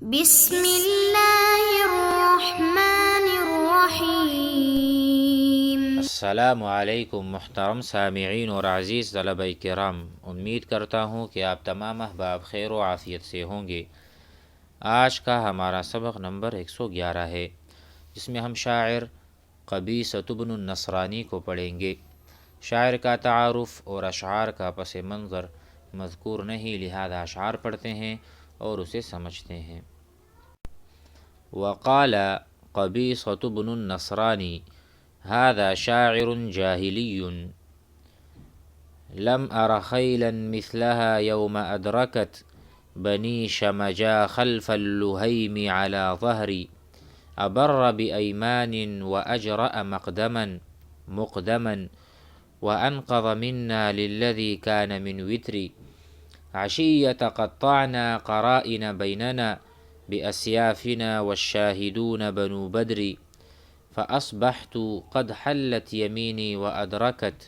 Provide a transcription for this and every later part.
بسم اللہ الرحمن الرحیم۔ السلام علیکم محترم سامعین اور عزیز طلبہ کرام، امید کرتا ہوں کہ آپ تمام احباب خیر و عافیت سے ہوں گے۔ آج کا ہمارا سبق نمبر 111 ہے، جس میں ہم شاعر قبیصۃ بن النصرانی کو پڑھیں گے۔ شاعر کا تعارف اور اشعار کا پس منظر مذکور نہیں، لہذا اشعار پڑھتے ہیں اور اسے سمجھتے ہیں۔ وقال قبیصۃ بن النصرانی هذا شاعر جاهلي لم أر خيلا مثلها يوم أدركت بني شمجا خلف اللهيم على ظهري أبر بأيمان وأجرأ مقدما وأنقض منا للذي كان من وتري عشية قطعنا قرائن بيننا بأسيافنا والشاهدون بنو بدر فأصبحت قد حلت يميني وأدركت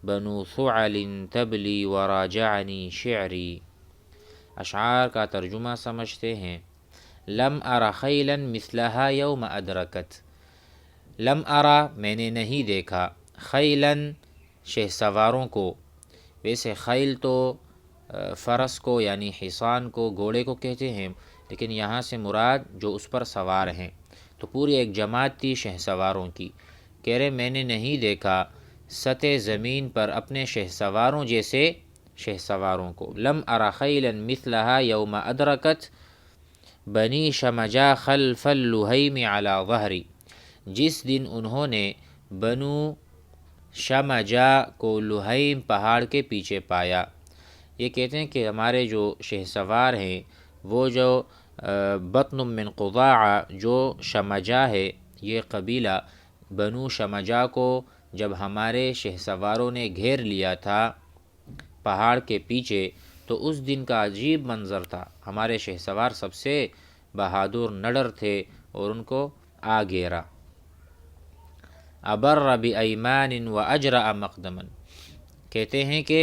بنو ثعل تبلي وراجعني شعري۔ اشعار کا ترجمہ سمجھتے ہیں۔ لم ارى خیلا مثلها یوم ادرکت، لم ارى میں نے نہیں دیکھا، خیلا شہ سواروں کو، ویسے خیل تو فرس کو یعنی حصان کو، گھوڑے کو کہتے ہیں، لیکن یہاں سے مراد جو اس پر سوار ہیں، تو پوری ایک جماعت تھی شہ سواروں کی۔ کہہ رہے میں نے نہیں دیکھا سطح زمین پر اپنے شہ سواروں جیسے شہ سواروں کو۔ لم ارى خیلا مثلها یوم ادرکت بنی شمجا خلف اللہیم علی ظہری، جس دن انہوں نے بنو شمجا کو لہیم پہاڑ کے پیچھے پایا۔ یہ کہتے ہیں کہ ہمارے جو شہ سوار ہیں وہ جو بطن من قضاعہ جو شمجا ہے، یہ قبیلہ بنو شمجا کو جب ہمارے شہ سواروں نے گھیر لیا تھا پہاڑ کے پیچھے، تو اس دن کا عجیب منظر تھا۔ ہمارے شہ سوار سب سے بہادر نڈر تھے اور ان کو آ گھیرا۔ ابر بایمان واجرأ مقدما، کہتے ہیں کہ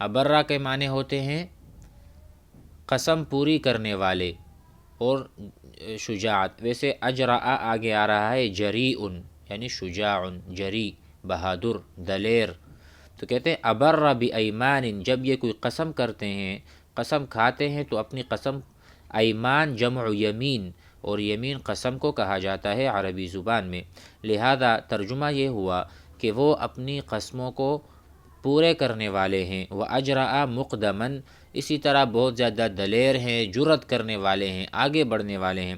ابرہ کے معنی ہوتے ہیں قسم پوری کرنے والے اور شجاعت۔ ویسے اجرأ آگے آ رہا ہے جریء یعنی شجاع، جری بہادر دلیر۔ تو کہتے ہیں ابر بایمان، جب یہ کوئی قسم کرتے ہیں، قسم کھاتے ہیں تو اپنی قسم، ایمان جمع یمین، اور یمین قسم کو کہا جاتا ہے عربی زبان میں، لہذا ترجمہ یہ ہوا کہ وہ اپنی قسموں کو پورے کرنے والے ہیں۔ وَأَجْرَأَ مُقْدَمًا، اسی طرح بہت زیادہ دلیر ہیں، جرأت کرنے والے ہیں، آگے بڑھنے والے ہیں۔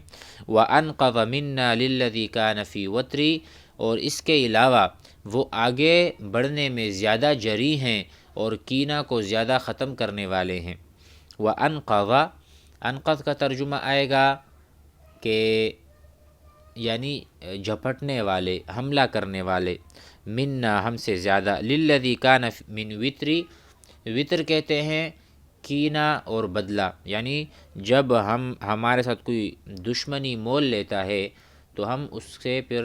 وَأَنْقَضَ مِنَّا لِلَّذِي كَانَ فِي وَتْرِي، اور اس کے علاوہ وہ آگے بڑھنے میں زیادہ جری ہیں اور کینہ کو زیادہ ختم کرنے والے ہیں۔ وَأَنْقَضَ، انقض کا ترجمہ آئے گا کہ یعنی جھپٹنے والے، حملہ کرنے والے، منا ہم سے زیادہ، للذی کان من وتری، وطر کہتے ہیں کینہ اور بدلہ، یعنی جب ہمارے ساتھ کوئی دشمنی مول لیتا ہے تو ہم اس سے پھر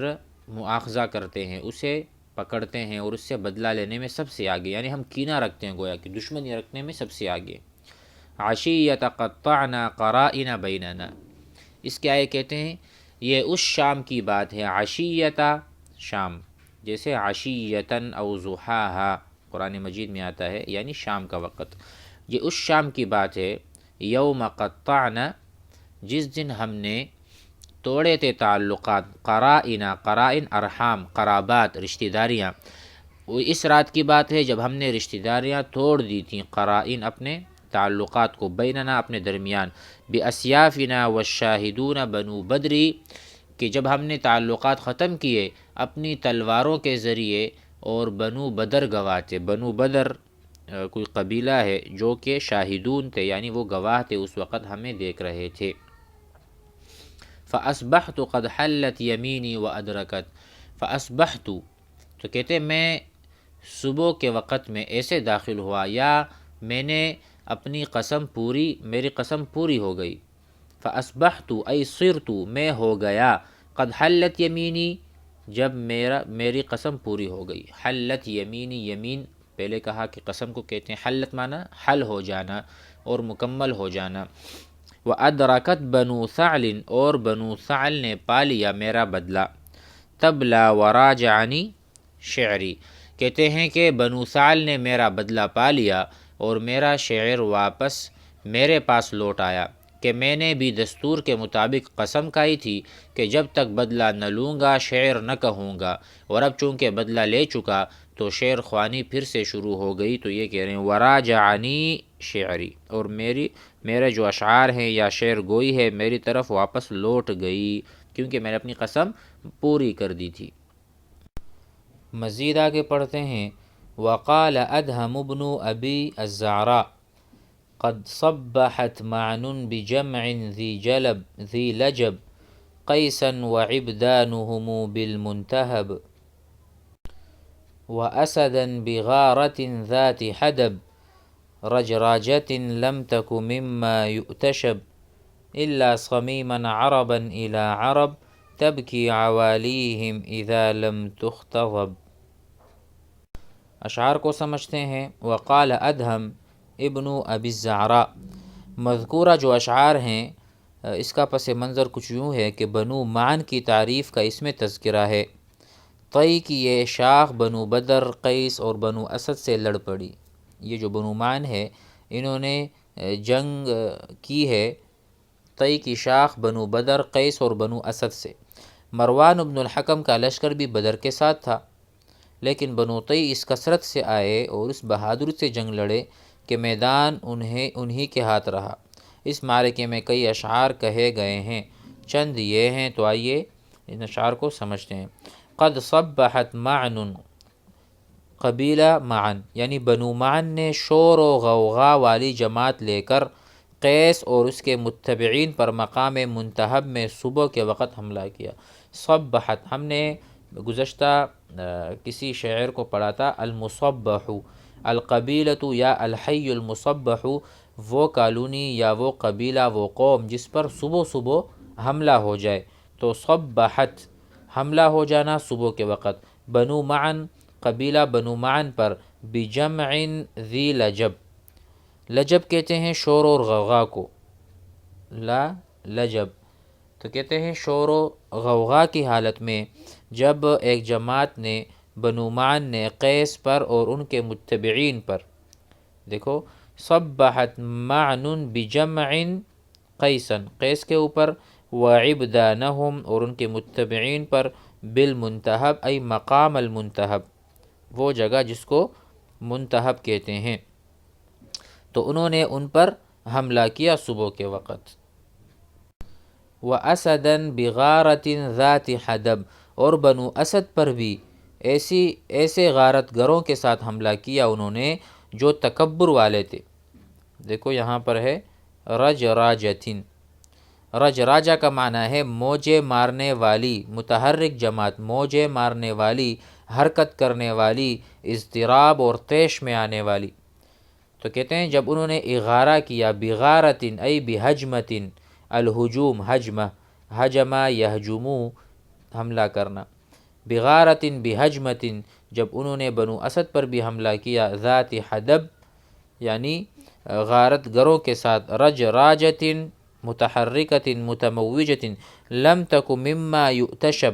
مواخذہ کرتے ہیں، اسے پکڑتے ہیں اور اس سے بدلہ لینے میں سب سے آگے، یعنی ہم کینہ رکھتے ہیں، گویا کہ دشمنی رکھنے میں سب سے آگے۔ عشیۃ قطعنا قرائن بیننا، اس کے آئے کہتے ہیں یہ اس شام کی بات ہے، عشیۃ شام، جیسے عشیۃً او ضحاہا قرآن مجید میں آتا ہے، یعنی شام کا وقت۔ یہ اس شام کی بات ہے، یوم قطعنا، جس دن ہم نے توڑے تھے تعلقات، قرائن ارحام، قرابات، رشتہ داریاں۔ وہ اس رات کی بات ہے جب ہم نے رشتہ داریاں توڑ دی تھیں، قرائن اپنے تعلقات کو، بیننا اپنے درمیان، باسیافنا والشاہدون بنو بدری، کہ جب ہم نے تعلقات ختم کیے اپنی تلواروں کے ذریعے اور بنو بدر گواہ تھے۔ بنو بدر کوئی قبیلہ ہے جو کہ شاہدون تھے، یعنی وہ گواہ تھے، اس وقت ہمیں دیکھ رہے تھے۔ فَأَصْبَحْتُ قَدْ حَلَّتْ يَمِينِي وَأَدْرَكَتْ، فَأَصْبَحْتُ، تو کہتے میں صبح کے وقت میں ایسے داخل ہوا، یا میں نے اپنی قسم پوری، میری قسم پوری ہو گئی۔ فَأَصْبَحْتُ أَيْ صِرْتُ، میں ہو گیا، قَدْ حَلَّتْ يَمِينِي، جب میری قسم پوری ہو گئی۔ حلت یمینی، یمین پہلے کہا کہ قسم کو کہتے ہیں، حلت معنی حل ہو جانا اور مکمل ہو جانا۔ وَأَدْرَكَتْ بَنُو ثَعْلٍ اور بنو ثعل نے پا لیا میرا بدلہ، تب لا وراجعنی شعری، کہتے ہیں کہ بنو ثعل نے میرا بدلہ پا لیا اور میرا شعر واپس میرے پاس لوٹ آیا کہ میں نے بھی دستور کے مطابق قسم کھائی تھی کہ جب تک بدلہ نہ لوں گا شعر نہ کہوں گا، اور اب چونکہ بدلہ لے چکا تو شعر خوانی پھر سے شروع ہو گئی۔ تو یہ کہہ رہے ہیں وراجعنی شعری، اور میرے جو اشعار ہیں یا شعر گوئی ہے میری طرف واپس لوٹ گئی، کیونکہ میں نے اپنی قسم پوری کر دی تھی۔ مزید آگے پڑھتے ہیں وقال ادهم ابن ابی الزعراء قد صبحت معن بجمع ذی لجب قیسا وعبدانهم بالمنتهب واسدا بغارة ذات حدب رجراجة لم تك مما يؤتشب الا صميما عربا الى عرب تبكي عواليهم اذا لم تختضب۔ اشعار کو سمجھتے ہیں۔ وقال ادہم ابن ابی الزعراء، مذکورہ جو اشعار ہیں اس کا پس منظر کچھ یوں ہے کہ بنو معن کی تعریف کا اس میں تذکرہ ہے۔ طی کی یہ شاخ بنو بدر، قیس اور بنو اسد سے لڑ پڑی۔ یہ جو بنو معن ہے انہوں نے جنگ کی ہے طی کی شاخ بنو بدر، قیس اور بنو اسد سے۔ مروان بن الحکم کا لشکر بھی بدر کے ساتھ تھا، لیکن بنو طی اس کثرت سے آئے اور اس بہادری سے جنگ لڑے کہ میدان انہی کے ہاتھ رہا۔ اس معرکے میں کئی اشعار کہے گئے ہیں، چند یہ ہیں، تو آئیے ان اشعار کو سمجھتے ہیں۔ قد صبحت معن، قبیلہ معن یعنی بنو معن نے شور و غوغا والی جماعت لے کر قیس اور اس کے متبعین پر مقام منتہب میں صبح کے وقت حملہ کیا۔ صبحت، ہم نے گزشتہ کسی شاعر کو پڑھا تھا المصبح، القبیلۃ یا الحی المصبح، وہ کالونی یا وہ قبیلہ، وہ قوم جس پر صبح صبح حملہ ہو جائے، تو صبحت حملہ ہو جانا صبح کے وقت۔ بنو معن، قبیلہ بنو معن پر، بجمع ذی لجب، لجب کہتے ہیں شور اور غوغا کو، لجب تو کہتے ہیں شور و غوغا کی حالت میں، جب ایک جماعت نے بنو معن نے قیس پر اور ان کے متبعین پر، دیکھو صبحت معن بجمع قیسا، قیس کے اوپر، وعبدانہم اور ان کے متبعین پر، بالمنتہب ای مقام المنتہب، وہ جگہ جس کو منتہب کہتے ہیں، تو انہوں نے ان پر حملہ کیا صبح کے وقت۔ وَأَسَدًا بِغَارَةٍ ذَاتِ حَدَب، اور بنو اسد پر بھی ایسے غارت گروں کے ساتھ حملہ کیا انہوں نے جو تکبر والے تھے۔ دیکھو یہاں پر ہے رجراجتن، رجراجہ کا معنی ہے موجے مارنے والی، متحرک جماعت، موجے مارنے والی، حرکت کرنے والی، اضطراب اور طیش میں آنے والی۔ تو کہتے ہیں جب انہوں نے اغارہ کیا، بغارتن ای بحجمتن، الہجوم حجمہ، حجمہ یہجمو حملہ کرنا، بغارتن بحجمتن جب انہوں نے بنو اسد پر بھی حملہ کیا، ذات حدب یعنی غارت گروں کے ساتھ، رجراجتن متحرکتن متموجتن، لم تک مما یؤتشب،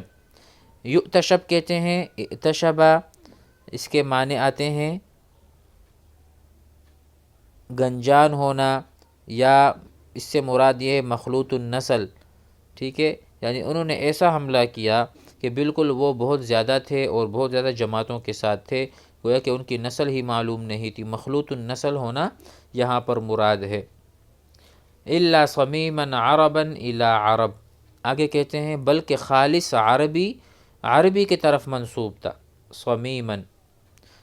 یؤتشب کہتے ہیں، اعتشبہ اس کے معنی آتے ہیں گنجان ہونا، یا اس سے مراد یہ مخلوط النسل، ٹھیک ہے، یعنی انہوں نے ایسا حملہ کیا کہ بالکل وہ بہت زیادہ تھے اور بہت زیادہ جماعتوں کے ساتھ تھے، گویا کہ ان کی نسل ہی معلوم نہیں تھی، مخلوط النسل ہونا یہاں پر مراد ہے۔ الا صمیما عربا الی عرب، آگے کہتے ہیں بلکہ خالص عربی کی طرف منسوب تھا، صمیما،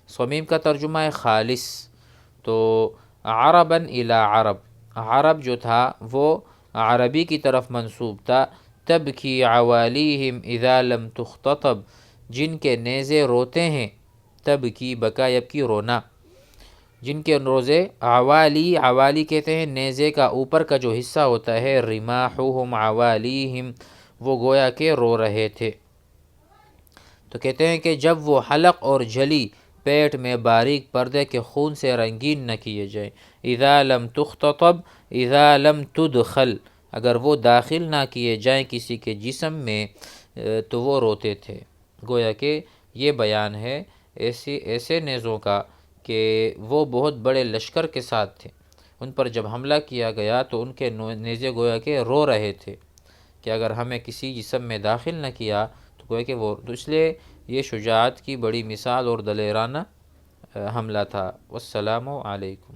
صمیم کا ترجمہ ہے خالص، تو عربا الی عرب، عرب جو تھا وہ عربی کی طرف منسوب تھا۔ تبکی عوالیہم اذا لم تختطب، جن کے نیزے روتے ہیں، تبکی بکا یبکی رونا، جن کے روزے، عوالی کہتے ہیں نیزے کا اوپر کا جو حصہ ہوتا ہے، رماحہم عوالیہم، وہ گویا کہ رو رہے تھے۔ تو کہتے ہیں کہ جب وہ حلق اور جھلی پیٹ میں باریک پردے کے خون سے رنگین نہ کیے جائیں۔ اذا لم تختطب اذا لم تدخل، اگر وہ داخل نہ کیے جائیں کسی کے جسم میں تو وہ روتے تھے۔ گویا کہ یہ بیان ہے ایسے نیزوں کا کہ وہ بہت بڑے لشکر کے ساتھ تھے، ان پر جب حملہ کیا گیا تو ان کے نیزے گویا کہ رو رہے تھے کہ اگر ہمیں کسی جسم میں داخل نہ کیا تو گویا کہ وہ، تو اس لیے یہ شجاعت کی بڑی مثال اور دلیرانہ حملہ تھا۔ والسلام علیکم۔